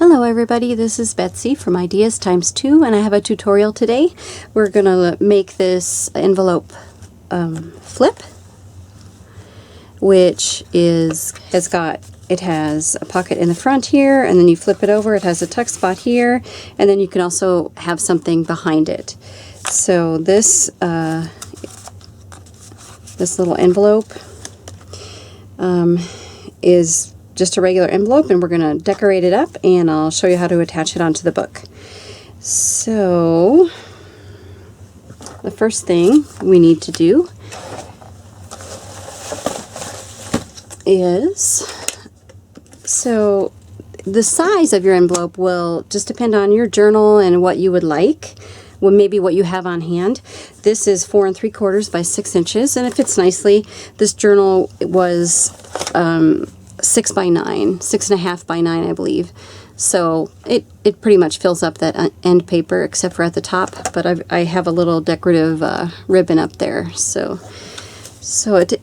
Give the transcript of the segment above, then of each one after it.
Hello everybody, this is Betsy from Ideas Times 2 and I have a tutorial today. We're going to make this envelope flip, which has a pocket in the front here, and then you flip it over, it has a tuck spot here, and then you can also have something behind it. So this little envelope is just a regular envelope, and we're going to decorate it up, and I'll show you how to attach it onto the book. So the first thing we need to do is, so the size of your envelope will just depend on your journal and what you would like, well, maybe what you have on hand. This is 4 3/4 by 6 inches, and it fits nicely. This journal was 6 by 9, 6.5 by 9, I believe. So it pretty much fills up that end paper except for at the top, but I have a little decorative ribbon up there. So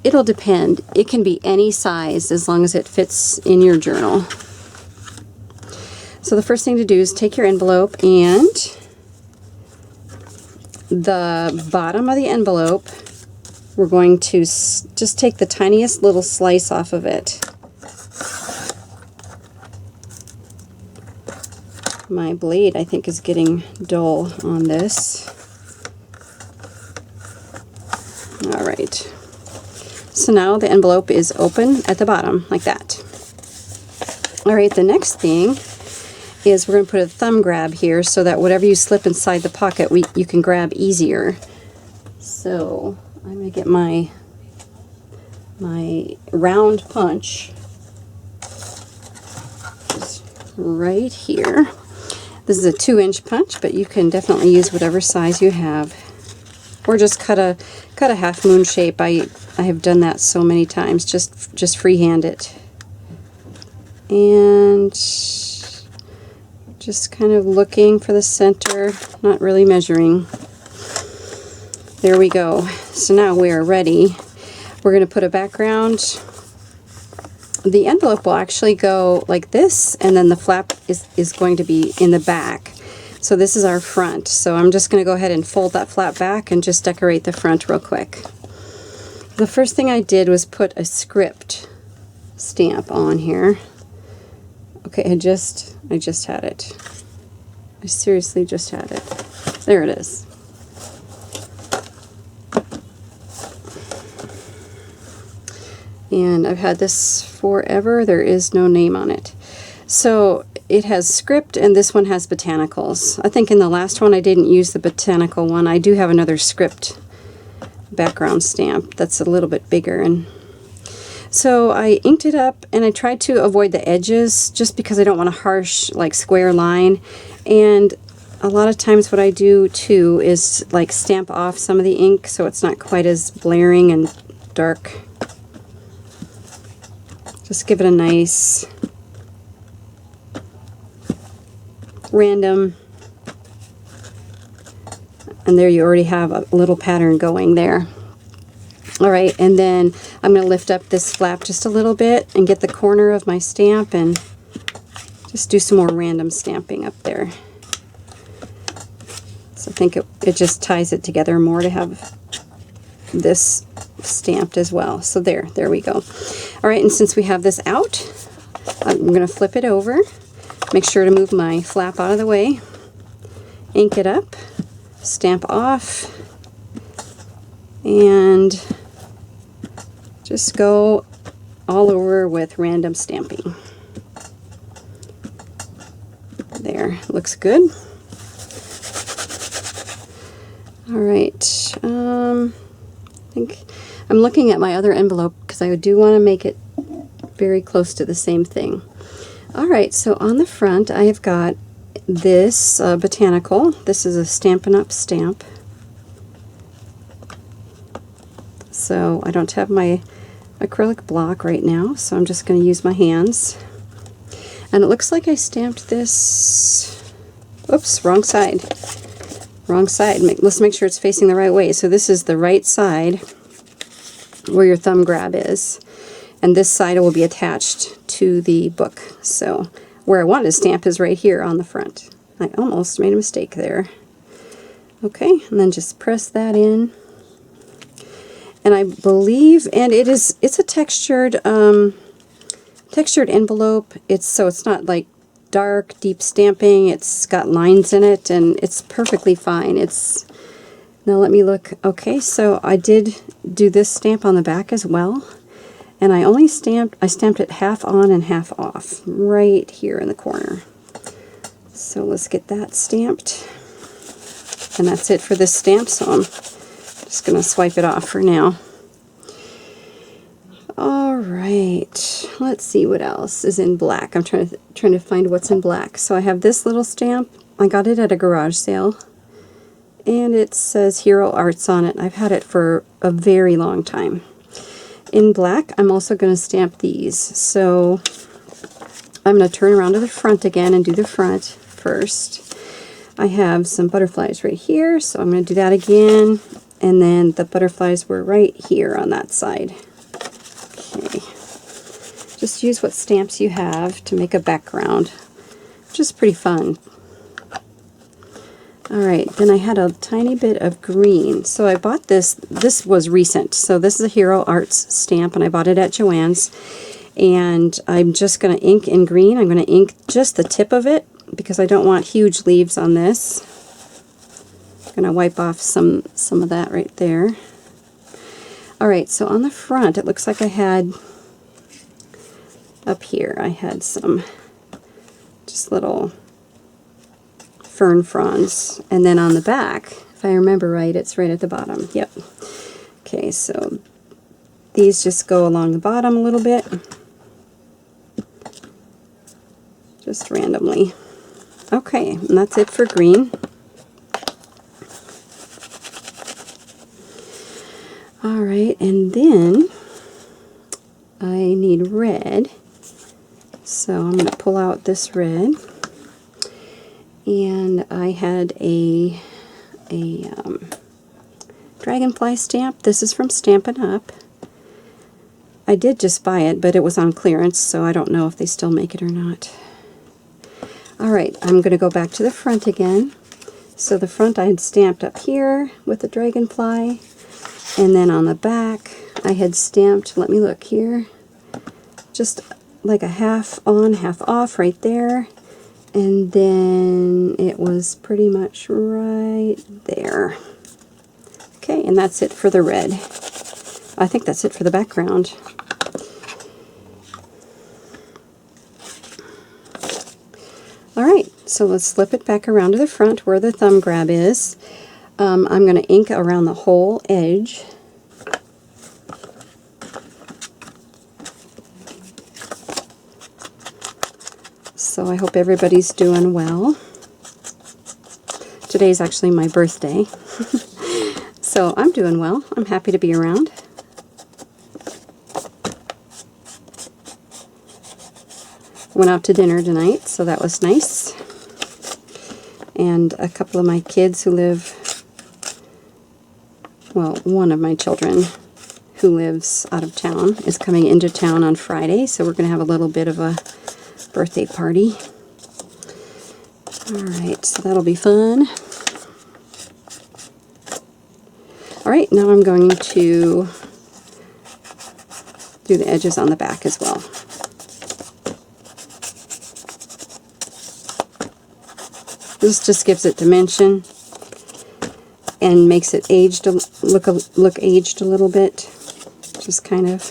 it'll depend. It can be any size as long as it fits in your journal. So the first thing to do is take your envelope, and the bottom of the envelope, we're going to just take the tiniest little slice off of it. My blade, I think, is getting dull on this. Alright. So now the envelope is open at the bottom, like that. Alright, the next thing is we're going to put a thumb grab here so that whatever you slip inside the pocket, you can grab easier. So I'm going to get my round punch just right here. This is a 2-inch punch, but you can definitely use whatever size you have, or just cut a half moon shape. I have done that so many times. Just freehand it, and just kind of looking for the center, not really measuring. There we go. So now we are ready. We're going to put a background. The envelope will actually go like this, and then the flap is going to be in the back. So this is our front. So I'm just going to go ahead and fold that flap back and just decorate the front real quick. The first thing I did was put a script stamp on here. Okay, I just had it. I seriously just had it. There it is. And I've had this forever. There is no name on it. So it has script, and this one has botanicals. I think in the last one I didn't use the botanical one. I do have another script background stamp that's a little bit bigger. And so I inked it up, and I tried to avoid the edges just because I don't want a harsh, like, square line. And a lot of times what I do too is like stamp off some of the ink so it's not quite as blaring and dark. Just give it a nice random, and there you already have a little pattern going there. Alright, and then I'm going to lift up this flap just a little bit and get the corner of my stamp and just do some more random stamping up there. So I think it just ties it together more to have this stamped as well. So there we go. Alright, and since we have this out, I'm going to flip it over. Make sure to move my flap out of the way. Ink it up. Stamp off. And just go all over with random stamping. There, looks good. Alright, I think I'm looking at my other envelope because I do want to make it very close to the same thing. Alright, so on the front I have got this botanical. This is a Stampin' Up! Stamp. So I don't have my acrylic block right now, so I'm just going to use my hands. And it looks like I stamped this, oops, wrong side. Wrong side. Let's make sure it's facing the right way. So this is the right side where your thumb grab is, and this side will be attached to the book. So where I wanted to stamp is right here on the front. I almost made a mistake there. Okay, and then just press that in. And I believe, and it's a textured envelope. So it's not like dark, deep stamping. It's got lines in it, and it's perfectly fine. Now let me look. Okay, so I did do this stamp on the back as well. And I stamped it half on and half off, right here in the corner. So let's get that stamped. And that's it for this stamp, so I'm just going to swipe it off for now. Alright, let's see what else is in black. I'm trying to find what's in black. So I have this little stamp. I got it at a garage sale. And it says Hero Arts on it. I've had it for a very long time. In black, I'm also going to stamp these. So I'm going to turn around to the front again and do the front first. I have some butterflies right here, so I'm going to do that again. And then the butterflies were right here on that side. Okay. Just use what stamps you have to make a background, which is pretty fun. Alright, then I had a tiny bit of green. So I bought this. This was recent. So this is a Hero Arts stamp, and I bought it at Joann's. And I'm just going to ink in green. I'm going to ink just the tip of it because I don't want huge leaves on this. I'm going to wipe off some of that right there. Alright, so on the front, it looks like I had, up here, I had some just little fern fronds. And then on the back, if I remember right, it's right at the bottom. Yep. Okay, so these just go along the bottom a little bit. Just randomly. Okay, and that's it for green. Alright, and then I need red. So I'm going to pull out this red. And I had a dragonfly stamp. This is from Stampin' Up. I did just buy it, but it was on clearance, so I don't know if they still make it or not. Alright, I'm going to go back to the front again. So the front I had stamped up here with the dragonfly, and then on the back I had stamped, let me look here, just like a half on, half off right there. And then it was pretty much right there. Okay, and that's it for the red. I think that's it for the background. Alright, so let's slip it back around to the front where the thumb grab is. I'm going to ink around the whole edge. So I hope everybody's doing well. Today's actually my birthday. So I'm doing well. I'm happy to be around. Went out to dinner tonight, so that was nice. And a couple of my kids who live, well, one of my children who lives out of town is coming into town on Friday, so we're going to have a little bit of a birthday party. Alright, so that'll be fun. Alright, now I'm going to do the edges on the back as well. This just gives it dimension and makes it aged, look aged a little bit. Just kind of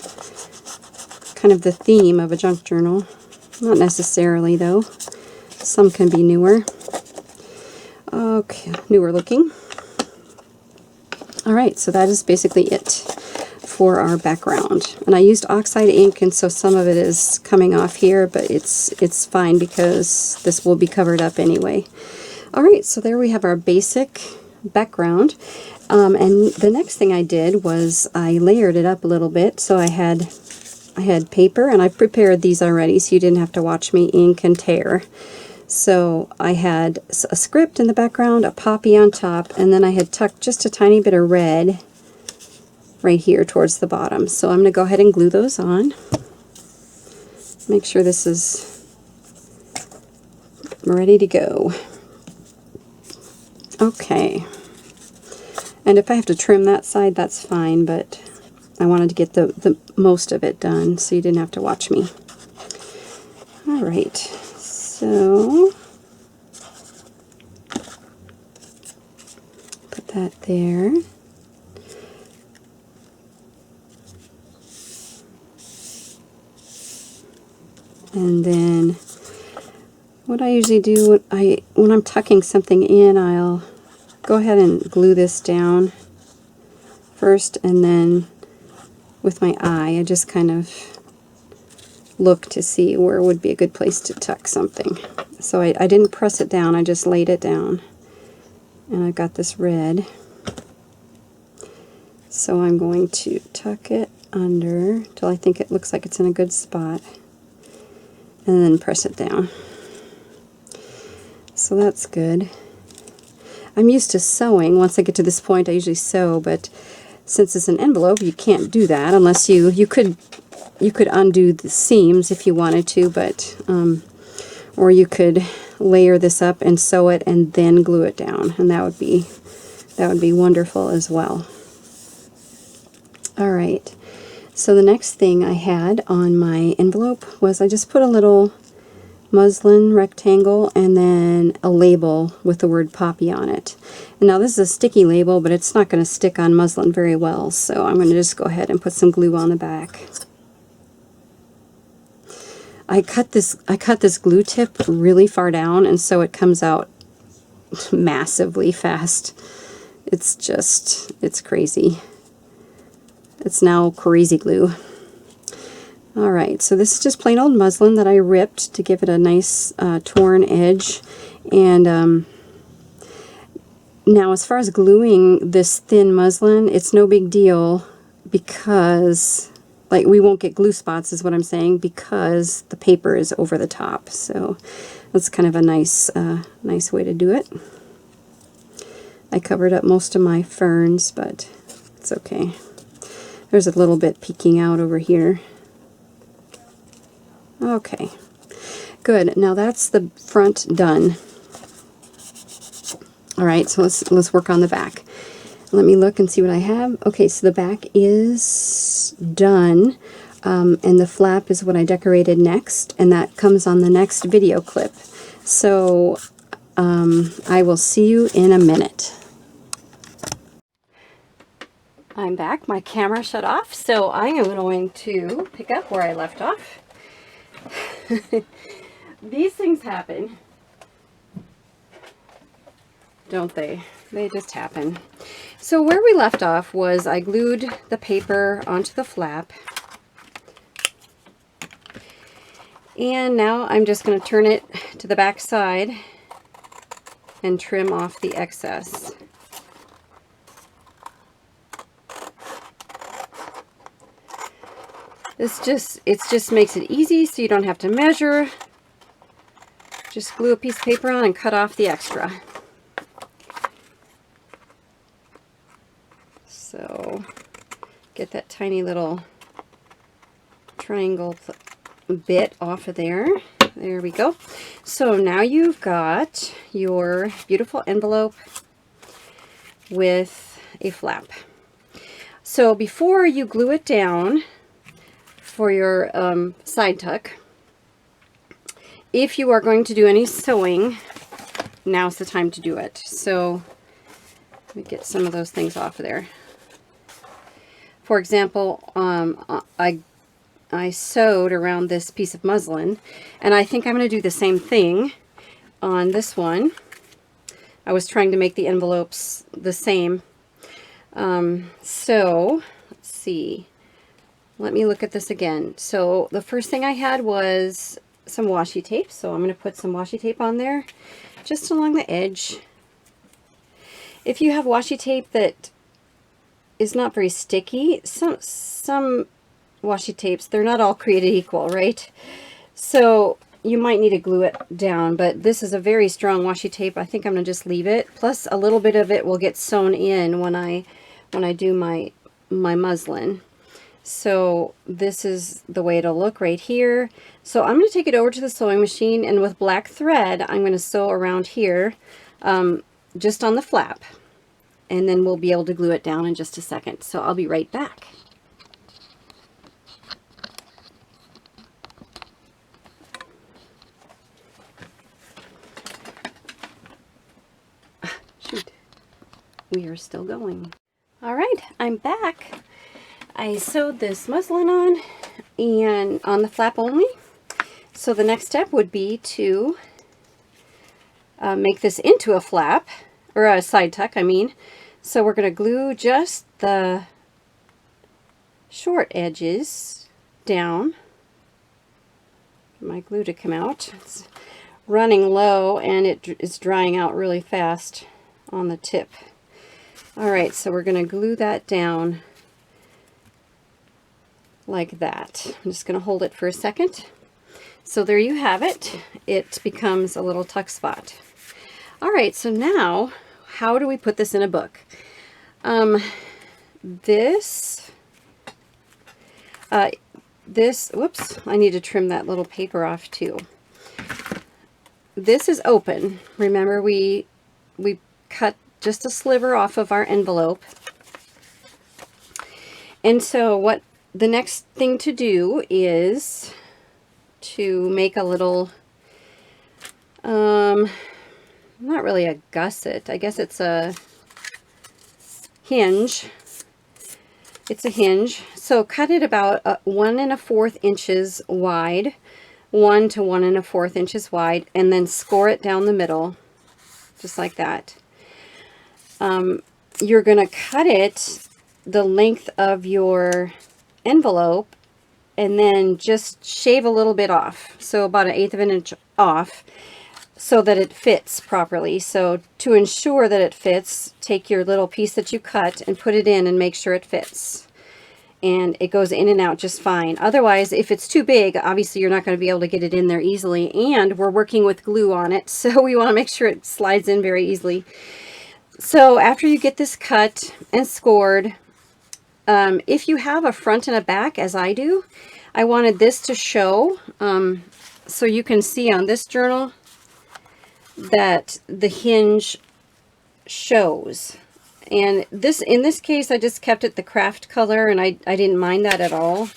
the theme of a junk journal. Not necessarily, though. Some can be newer. Okay, newer looking. Alright, so that is basically it for our background. And I used oxide ink, and so some of it is coming off here, but it's fine because this will be covered up anyway. Alright, so there we have our basic background. And the next thing I did was I layered it up a little bit. So I had paper, and I prepared these already so you didn't have to watch me ink and tear. So I had a script in the background, a poppy on top, and then I had tucked just a tiny bit of red right here towards the bottom. So I'm going to go ahead and glue those on. Make sure this is ready to go. Okay. And if I have to trim that side, that's fine, but I wanted to get the most of it done so you didn't have to watch me. All right, so put that there. And then what I usually do when I'm tucking something in, I'll go ahead and glue this down first, and then with my eye I just kind of look to see where would be a good place to tuck something. So I didn't press it down, I just laid it down. And I've got this red. So I'm going to tuck it under till I think it looks like it's in a good spot. And then press it down. So that's good. I'm used to sewing. Once I get to this point I usually sew, but since it's an envelope you can't do that unless you could undo the seams if you wanted to, but or you could layer this up and sew it and then glue it down, and that would be wonderful as well. All right, so the next thing I had on my envelope was I just put a little muslin rectangle and then a label with the word Poppy on it. And now this is a sticky label, but it's not going to stick on muslin very well, so I'm going to just go ahead and put some glue on the back. I cut this glue tip really far down, and so it comes out massively fast. It's crazy. It's now crazy glue. Alright, so this is just plain old muslin that I ripped to give it a nice torn edge. And now as far as gluing this thin muslin, it's no big deal because, like, we won't get glue spots is what I'm saying, because the paper is over the top. So that's kind of a nice way to do it. I covered up most of my ferns, but it's okay. There's a little bit peeking out over here. Okay, good. Now that's the front done. All right, so let's work on the back. Let me look and see what I have. Okay, so the back is done, and the flap is what I decorated next, and that comes on the next video clip. So I will see you in a minute. I'm back. My camera shut off, so I am going to pick up where I left off. These things happen, don't they? They just happen. So where we left off was I glued the paper onto the flap, and now I'm just going to turn it to the back side and trim off the excess. It just makes it easy so you don't have to measure. Just glue a piece of paper on and cut off the extra. So get that tiny little triangle bit off of there. There we go. So now you've got your beautiful envelope with a flap. So before you glue it down for your side tuck, if you are going to do any sewing, now's the time to do it. So let me get some of those things off of there. For example, I sewed around this piece of muslin, and I think I'm going to do the same thing on this one. I was trying to make the envelopes the same. So let's see. Let me look at this again. So the first thing I had was some washi tape. So I'm going to put some washi tape on there just along the edge. If you have washi tape that is not very sticky, some washi tapes, they're not all created equal, right? So you might need to glue it down, but this is a very strong washi tape. I think I'm going to just leave it. Plus a little bit of it will get sewn in when I do my muslin. So this is the way it'll look right here. So I'm going to take it over to the sewing machine, and with black thread, I'm going to sew around here, just on the flap. And then we'll be able to glue it down in just a second. So I'll be right back. Shoot, we are still going. All right, I'm back. I sewed this muslin on, and on the flap only. So the next step would be to make this into a flap, or a side tuck, I mean. So we're going to glue just the short edges down. My glue to come out. It's running low, and it is drying out really fast on the tip. All right, so we're going to glue that down like that. I'm just going to hold it for a second. So there you have it. It becomes a little tuck spot. All right, so now how do we put this in a book? Whoops, I need to trim that little paper off too. This is open. Remember, we cut just a sliver off of our envelope. And so what the next thing to do is to make a little, not really a gusset. I guess it's a hinge. It's a hinge. So cut it about 1 1/4 inches wide, 1 to 1 1/4 inches wide, and then score it down the middle, just like that. You're going to cut it the length of your envelope, and then just shave a little bit off, so about 1/8 of an inch off, so that it fits properly. So to ensure that it fits, take your little piece that you cut and put it in and make sure it fits. And it goes in and out just fine. Otherwise, if it's too big, obviously you're not going to be able to get it in there easily, and we're working with glue on it, so we want to make sure it slides in very easily. So after you get this cut and scored, if you have a front and a back, as I do, I wanted this to show, so you can see on this journal that the hinge shows. And this, in this case, I just kept it the craft color, and I didn't mind that at all.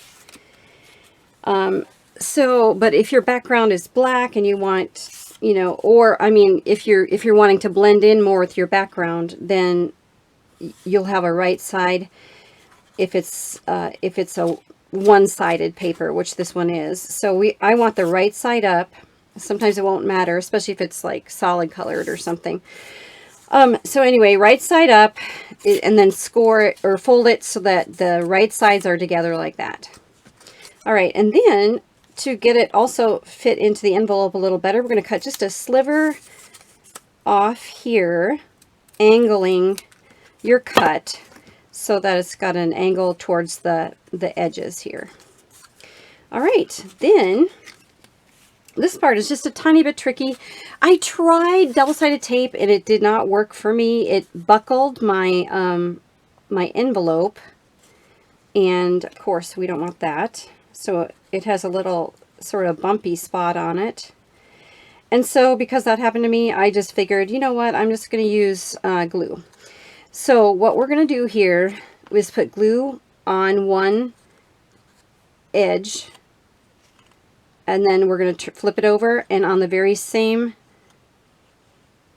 But if your background is black and you want, you know, or I mean, if you're wanting to blend in more with your background, then you'll have a right side. If it's a one-sided paper, which this one is, so I want the right side up. Sometimes it won't matter, especially if it's like solid colored or something. So anyway, right side up, and then score it or fold it so that the right sides are together like that. All right, and then to get it also fit into the envelope a little better, we're going to cut just a sliver off here, angling your cut so that it's got an angle towards the edges here. All right, then this part is just a tiny bit tricky. I tried double-sided tape and it did not work for me. It buckled my my envelope, and of course we don't want that. So it has a little sort of bumpy spot on it. And so because that happened to me, I just figured, you know what, I'm just going to use glue. So what we're going to do here is put glue on one edge, and then we're going to flip it over, and on the very same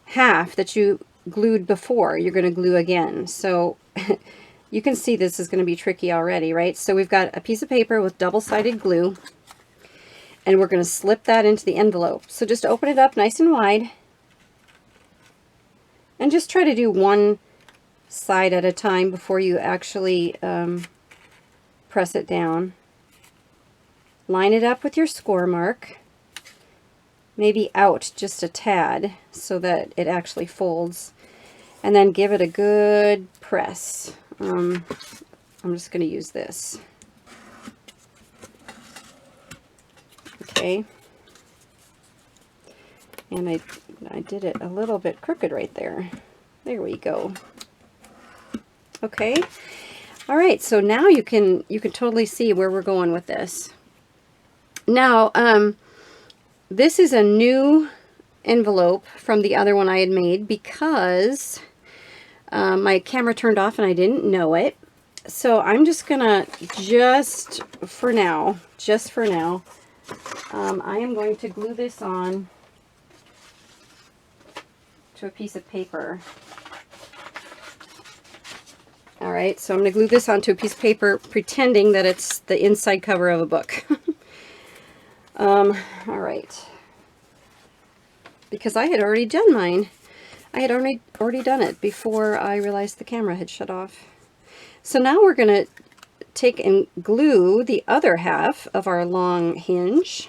half that you glued before, you're going to glue again. So you can see this is going to be tricky already, right? So we've got a piece of paper with double-sided glue, and we're going to slip that into the envelope. So just open it up nice and wide, and just try to do one side at a time before you actually press it down. Line it up with your score mark, maybe out just a tad so that it actually folds, and then give it a good press. I'm just going to use this. Okay. And I did it a little bit crooked right there. There we go. Okay. All right, so now you can totally see where we're going with this. Now, this is a new envelope from the other one I had made because my camera turned off and I didn't know it. So I'm just gonna, just for now, I am going to glue this on to a piece of paper. All right, so I'm going to glue this onto a piece of paper, pretending that it's the inside cover of a book. All right. Because I had already done mine. I had already done it before I realized the camera had shut off. So now we're going to take and glue the other half of our long hinge.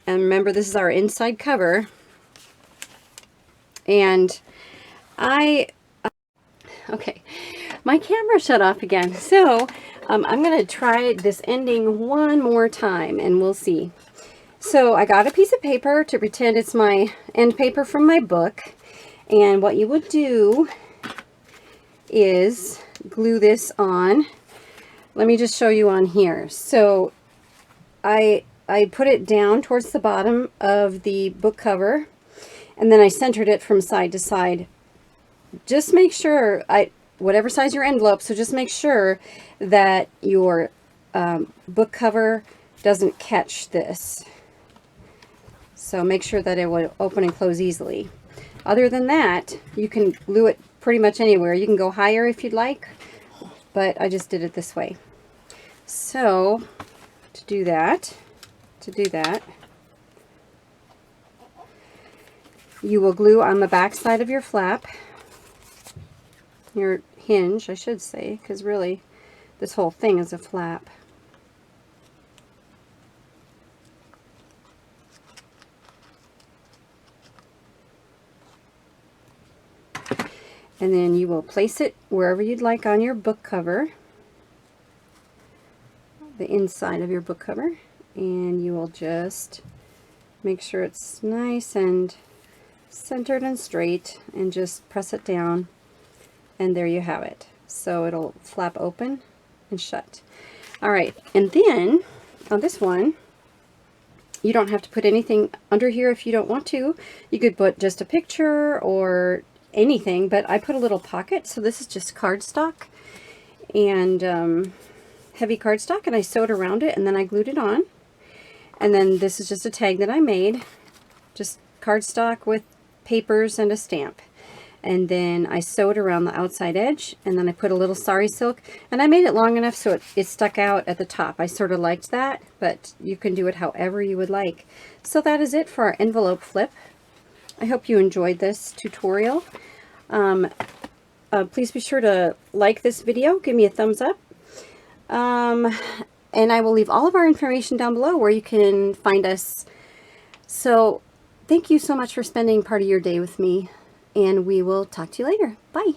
And remember, this is our inside cover. And okay, my camera shut off again. So I'm going to try this ending one more time and we'll see. So I got a piece of paper to pretend it's my end paper from my book. And what you would do is glue this on. Let me just show you on here. So I put it down towards the bottom of the book cover, and then I centered it from side to side. Just make sure, whatever size your envelope, so just make sure that your book cover doesn't catch this. So make sure that it will open and close easily. Other than that, you can glue it pretty much anywhere. You can go higher if you'd like, but I just did it this way. So to do that, you will glue on the back side of your flap, your hinge, I should say, because really this whole thing is a flap. And then you will place it wherever you'd like on your book cover, the inside of your book cover, and you will just make sure it's nice and centered and straight, and just press it down, and there you have it. So it'll flap open and shut. All right, and then on this one, you don't have to put anything under here if you don't want to. You could put just a picture or anything, but I put a little pocket. So this is just cardstock and heavy cardstock, and I sewed around it and then I glued it on. And then this is just a tag that I made, just cardstock with papers and a stamp. And then I sewed around the outside edge, and then I put a little sari silk, and I made it long enough so it stuck out at the top. I sort of liked that, but you can do it however you would like. So that is it for our envelope flip. I hope you enjoyed this tutorial. Please be sure to like this video, give me a thumbs up, and I will leave all of our information down below where you can find us. So thank you so much for spending part of your day with me, and we will talk to you later. Bye.